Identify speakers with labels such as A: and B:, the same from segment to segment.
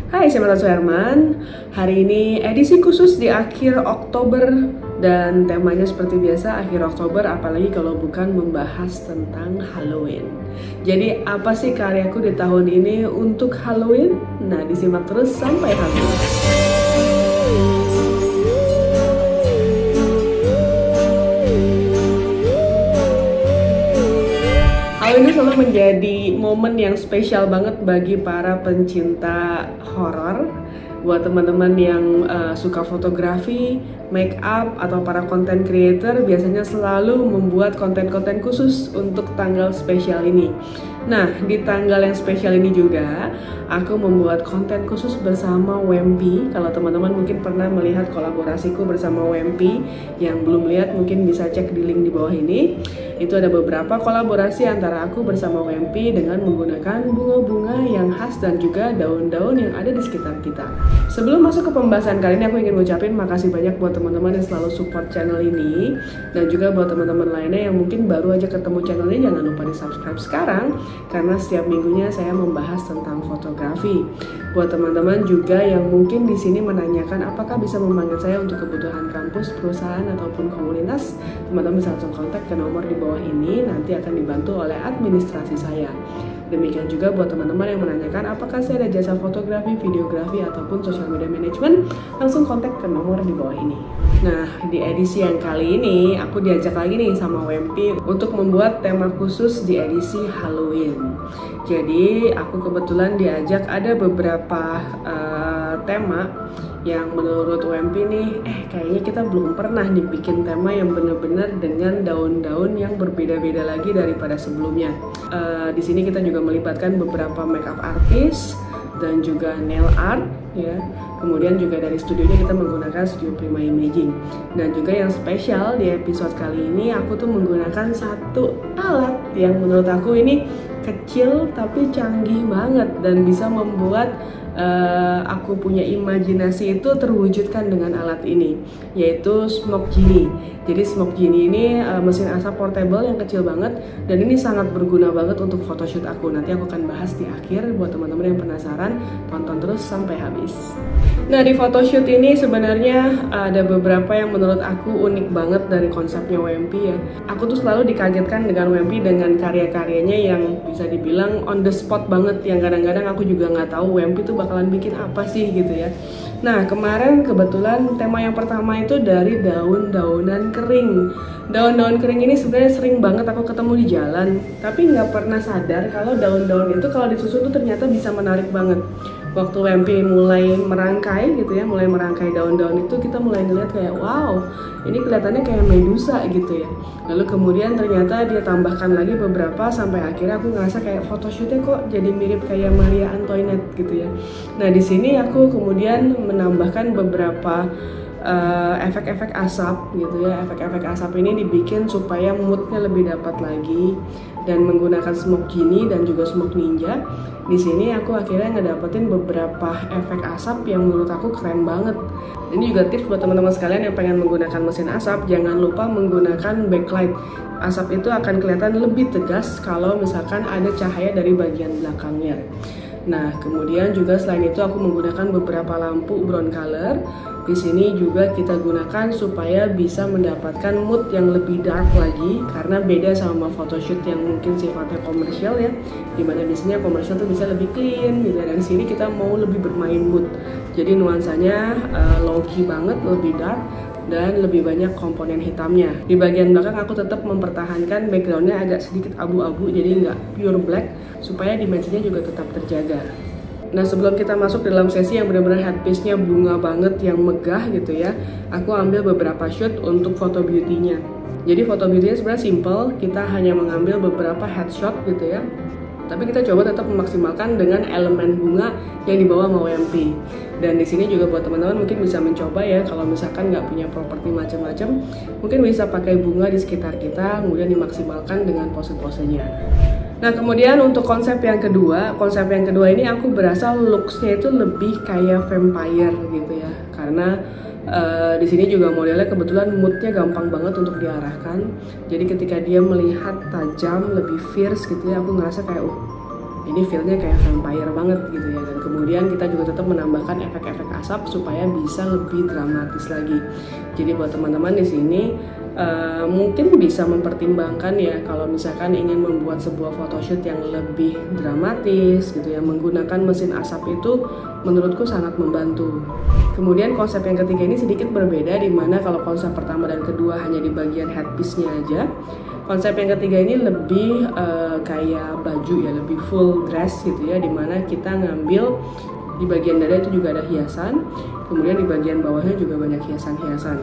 A: Hai, saya Mata Suherman. Hari ini edisi khusus di akhir Oktober dan temanya seperti biasa akhir Oktober, apalagi kalau bukan membahas tentang Halloween. Jadi apa sih karyaku di tahun ini untuk Halloween? Nah, disimak terus sampai habis. Halloween itu selalu menjadi momen yang spesial banget bagi para pencinta horor. Buat teman-teman yang suka fotografi, make up, atau para content creator biasanya selalu membuat konten-konten khusus untuk tanggal spesial ini. Nah, di tanggal yang spesial ini juga aku membuat konten khusus bersama Wempi. Kalau teman-teman mungkin pernah melihat kolaborasiku bersama Wempi, yang belum lihat mungkin bisa cek di link di bawah ini. Itu ada beberapa kolaborasi antara aku bersama Wempi dengan menggunakan bunga-bunga yang khas dan juga daun-daun yang ada di sekitar kita. Sebelum masuk ke pembahasan kali ini, aku ingin ngucapin makasih banyak buat teman-teman yang selalu support channel ini, dan juga buat teman-teman lainnya yang mungkin baru aja ketemu channel ini, jangan lupa di subscribe sekarang karena setiap minggunya saya membahas tentang fotografi. Buat teman-teman juga yang mungkin di sini menanyakan apakah bisa memanggil saya untuk kebutuhan kampus, perusahaan, ataupun komunitas, teman-teman bisa langsung kontak ke nomor di bawah ini, nanti akan dibantu oleh administrasi saya. Demikian juga buat teman-teman yang menanyakan apakah saya ada jasa fotografi, videografi, ataupun social media management, langsung kontak ke nomor di bawah ini. Nah, di edisi yang kali ini aku diajak lagi nih sama Wempi untuk membuat tema khusus di edisi Halloween. Jadi aku kebetulan diajak ada beberapa tema yang menurut Wempi nih, kayaknya kita belum pernah dibikin tema yang bener-bener dengan daun-daun yang berbeda-beda lagi daripada sebelumnya. Di sini kita juga melibatkan beberapa makeup artist dan juga nail art, ya. Kemudian juga dari studionya kita menggunakan studio Prima Imaging. Dan juga yang spesial di episode kali ini aku tuh menggunakan satu alat yang menurut aku ini kecil tapi canggih banget dan bisa membuat aku punya imajinasi itu terwujudkan dengan alat ini, yaitu Smoke Genie. Jadi Smoke Genie ini mesin asap portable yang kecil banget, dan ini sangat berguna banget untuk photoshoot aku. Nanti aku akan bahas di akhir. Buat teman-teman yang penasaran, tonton terus sampai habis. Nah, di photoshoot ini sebenarnya ada beberapa yang menurut aku unik banget dari konsepnya Wempi, ya. Aku tuh selalu dikagetkan dengan Wempi dengan karya-karyanya yang bisa dibilang on the spot banget, yang kadang-kadang aku juga nggak tahu Wempi tuh bakalan bikin apa sih gitu ya. Nah, kemarin kebetulan tema yang pertama itu dari daun-daunan kering. Daun-daun kering ini sebenarnya sering banget aku ketemu di jalan, tapi nggak pernah sadar kalau daun-daun itu kalau disusun tuh ternyata bisa menarik banget. Waktu Wempi mulai merangkai gitu ya, mulai merangkai daun-daun itu, kita mulai ngeliat kayak wow, ini kelihatannya kayak medusa gitu ya. Lalu kemudian ternyata dia tambahkan lagi beberapa sampai akhirnya aku ngerasa kayak photoshootnya kok jadi mirip kayak Maria Antoinette gitu ya. Nah, di sini aku kemudian menambahkan beberapa efek-efek asap gitu ya. Efek-efek asap ini dibikin supaya moodnya lebih dapat lagi, dan menggunakan Smoke Genie dan juga Smoke Ninja. Di sini aku akhirnya ngedapetin beberapa efek asap yang menurut aku keren banget. Ini juga tips buat teman-teman sekalian yang pengen menggunakan mesin asap, jangan lupa menggunakan backlight. Asap itu akan kelihatan lebih tegas kalau misalkan ada cahaya dari bagian belakangnya. Nah, kemudian juga selain itu aku menggunakan beberapa lampu brown color. Di sini juga kita gunakan supaya bisa mendapatkan mood yang lebih dark lagi, karena beda sama photoshoot yang mungkin sifatnya komersial ya, dimana biasanya komersial tuh bisa lebih clean gitu. Dan di sini kita mau lebih bermain mood, jadi nuansanya low key banget, lebih dark dan lebih banyak komponen hitamnya. Di bagian belakang aku tetap mempertahankan backgroundnya agak sedikit abu-abu, jadi nggak pure black, supaya dimensinya juga tetap terjaga. Nah, sebelum kita masuk dalam sesi yang benar-benar headpiece-nya bunga banget yang megah gitu ya, aku ambil beberapa shoot untuk foto beauty-nya. Jadi foto beauty-nya sebenarnya simple, kita hanya mengambil beberapa headshot gitu ya. Tapi kita coba tetap memaksimalkan dengan elemen bunga yang dibawa sama Wempi. Dan di sini juga buat teman-teman mungkin bisa mencoba ya, kalau misalkan nggak punya properti macam-macam, mungkin bisa pakai bunga di sekitar kita, kemudian dimaksimalkan dengan pose-posenya. Nah, kemudian untuk konsep yang kedua ini aku berasa looks-nya itu lebih kayak vampire gitu ya, karena di sini juga modelnya kebetulan moodnya gampang banget untuk diarahkan. Jadi ketika dia melihat tajam, lebih fierce gitu ya, aku ngerasa kayak ini feelnya kayak vampire banget gitu ya. Dan kemudian kita juga tetap menambahkan efek-efek asap supaya bisa lebih dramatis lagi. Jadi buat teman-teman di sini mungkin bisa mempertimbangkan ya, kalau misalkan ingin membuat sebuah photoshoot yang lebih dramatis gitu ya, menggunakan mesin asap itu menurutku sangat membantu. Kemudian konsep yang ketiga ini sedikit berbeda, dimana kalau konsep pertama dan kedua hanya di bagian headpiece-nya aja. Konsep yang ketiga ini lebih kayak baju ya, lebih full dress gitu ya, dimana kita ngambil di bagian dada itu juga ada hiasan, kemudian di bagian bawahnya juga banyak hiasan-hiasan.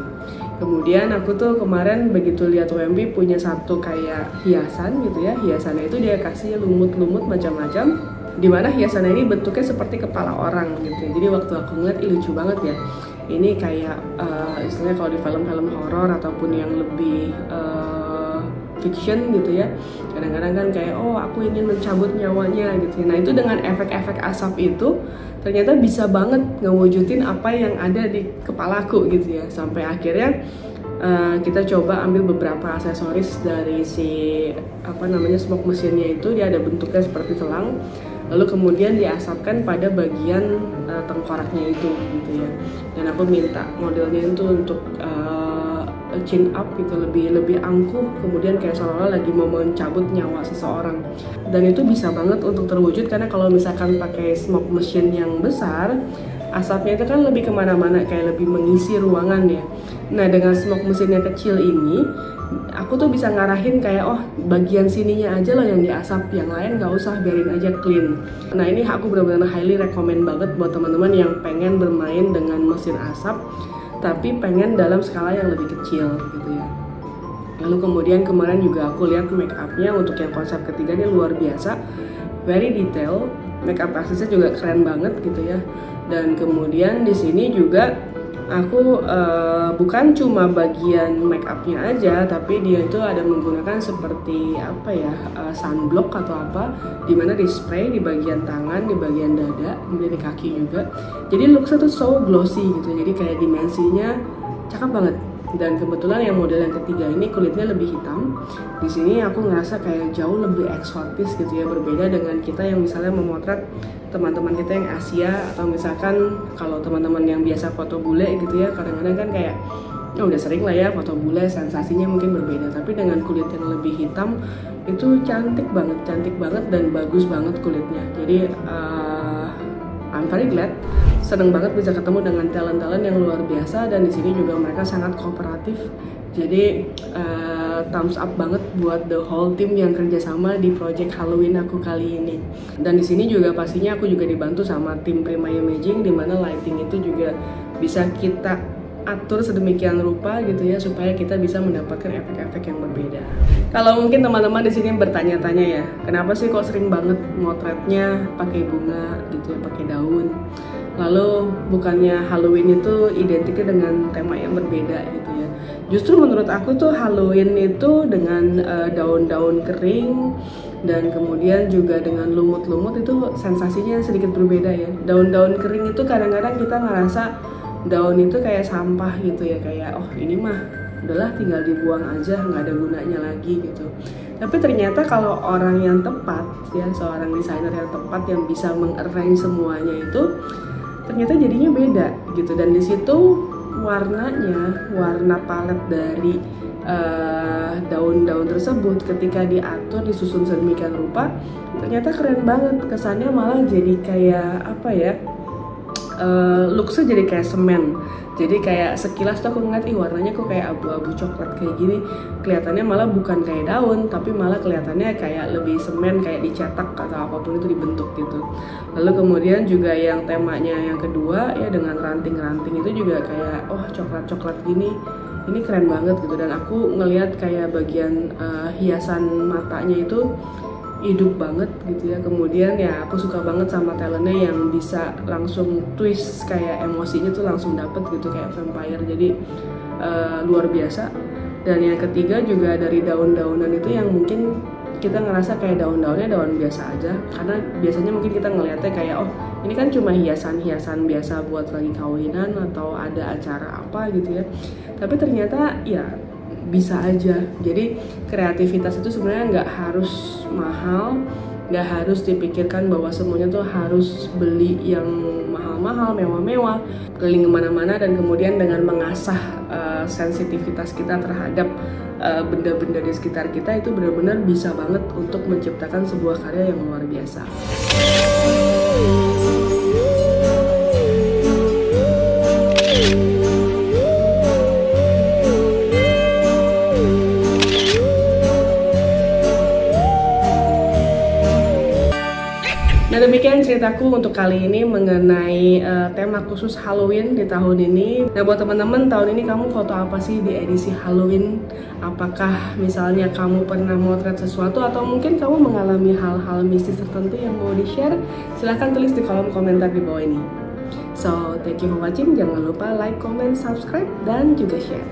A: Kemudian aku tuh kemarin begitu lihat WMB punya satu kayak hiasan gitu ya, hiasannya itu dia kasih lumut-lumut macam-macam, dimana hiasannya ini bentuknya seperti kepala orang gitu. Jadi waktu aku ngeliat, lucu banget ya. Ini kayak istilahnya kalau di film-film horor ataupun yang lebih fiction gitu ya, kadang-kadang kan kayak oh aku ingin mencabut nyawanya gitu. Nah itu dengan efek-efek asap itu ternyata bisa banget ngewujudin apa yang ada di kepalaku gitu ya. Sampai akhirnya kita coba ambil beberapa aksesoris dari si smoke mesinnya itu, dia ada bentuknya seperti telang, lalu kemudian diasapkan pada bagian tengkoraknya itu gitu ya. Dan aku minta modelnya itu untuk chin up gitu, lebih angkuh, kemudian kayak seolah-olah lagi mau mencabut nyawa seseorang. Dan itu bisa banget untuk terwujud karena kalau misalkan pakai smoke machine yang besar, asapnya itu kan lebih kemana-mana, kayak lebih mengisi ruangan ya. Nah dengan smoke mesin yang kecil ini, aku tuh bisa ngarahin kayak oh bagian sininya aja loh yang diasap, yang lain nggak usah, biarin aja clean. Nah ini aku benar-benar highly recommend banget buat teman-teman yang pengen bermain dengan mesin asap tapi pengen dalam skala yang lebih kecil gitu ya. Lalu kemudian kemarin juga aku lihat make upnya untuk yang konsep ketiga ini luar biasa, very detail, make up artisnya juga keren banget gitu ya. Dan kemudian di sini juga aku bukan cuma bagian make upnya aja, tapi dia itu ada menggunakan seperti sunblock atau apa, dimana di spray di bagian tangan, di bagian dada, kemudian di kaki juga. Jadi looksnya tuh so glossy gitu, jadi kayak dimensinya cakep banget. Dan kebetulan yang model yang ketiga ini kulitnya lebih hitam. Di sini aku ngerasa kayak jauh lebih eksotis gitu ya, berbeda dengan kita yang misalnya memotret teman-teman kita yang Asia, atau misalkan kalau teman-teman yang biasa foto bule gitu ya, kadang-kadang kan kayak udah sering lah ya foto bule, sensasinya mungkin berbeda. Tapi dengan kulit yang lebih hitam itu cantik banget dan bagus banget kulitnya. Jadi I'm very glad, seneng banget bisa ketemu dengan talent-talent yang luar biasa, dan di sini juga mereka sangat kooperatif. Jadi thumbs up banget buat the whole team yang kerjasama di project Halloween aku kali ini. Dan di sini juga pastinya aku juga dibantu sama tim Prima Imaging, di mana lighting itu juga bisa kita atur sedemikian rupa gitu ya, supaya kita bisa mendapatkan efek-efek yang berbeda. Kalau mungkin teman-teman di sini bertanya-tanya ya, kenapa sih kok sering banget motretnya pakai bunga gitu ya, pakai daun? Lalu bukannya Halloween itu identiknya dengan tema yang berbeda gitu ya. Justru menurut aku tuh Halloween itu dengan daun-daun kering dan kemudian juga dengan lumut-lumut itu sensasinya sedikit berbeda ya. Daun-daun kering itu kadang-kadang kita ngerasa daun itu kayak sampah gitu ya, kayak oh ini mah udahlah tinggal dibuang aja, nggak ada gunanya lagi gitu. Tapi ternyata kalau orang yang tepat ya, seorang desainer yang tepat yang bisa mengarrange semuanya itu ternyata jadinya beda gitu. Dan di situ warna palet dari daun-daun tersebut ketika diatur, disusun sedemikian rupa, ternyata keren banget. Kesannya malah jadi kayak looksnya jadi kayak semen. Jadi kayak sekilas tuh aku ngeliat, warnanya kok kayak abu-abu coklat kayak gini. Kelihatannya malah bukan kayak daun, tapi malah kelihatannya kayak lebih semen, kayak dicetak atau apapun itu dibentuk gitu. Lalu kemudian juga yang temanya yang kedua ya, dengan ranting-ranting itu juga kayak coklat-coklat gini. Ini keren banget gitu. Dan aku ngeliat kayak bagian hiasan matanya itu hidup banget gitu ya. Kemudian ya aku suka banget sama talentnya yang bisa langsung twist, kayak emosinya tuh langsung dapet gitu kayak vampire. Jadi luar biasa. Dan yang ketiga juga dari daun-daunan itu yang mungkin kita ngerasa kayak daun-daunnya daun biasa aja, karena biasanya mungkin kita ngelihatnya kayak ini kan cuma hiasan-hiasan biasa buat lagi kawinan atau ada acara apa gitu ya. Tapi ternyata ya bisa aja. Jadi kreativitas itu sebenarnya nggak harus mahal, Nggak harus dipikirkan bahwa semuanya tuh harus beli yang mahal-mahal, mewah-mewah, keliling kemana-mana, dan kemudian dengan mengasah sensitivitas kita terhadap benda-benda di sekitar kita, itu benar-benar bisa banget untuk menciptakan sebuah karya yang luar biasa. Nah, demikian ceritaku untuk kali ini mengenai tema khusus Halloween di tahun ini. Nah, buat teman-teman, tahun ini kamu foto apa sih di edisi Halloween? Apakah misalnya kamu pernah motret sesuatu, atau mungkin kamu mengalami hal-hal mistis tertentu yang mau di-share? Silahkan tulis di kolom komentar di bawah ini. So, thank you for watching. Jangan lupa like, comment, subscribe, dan juga share.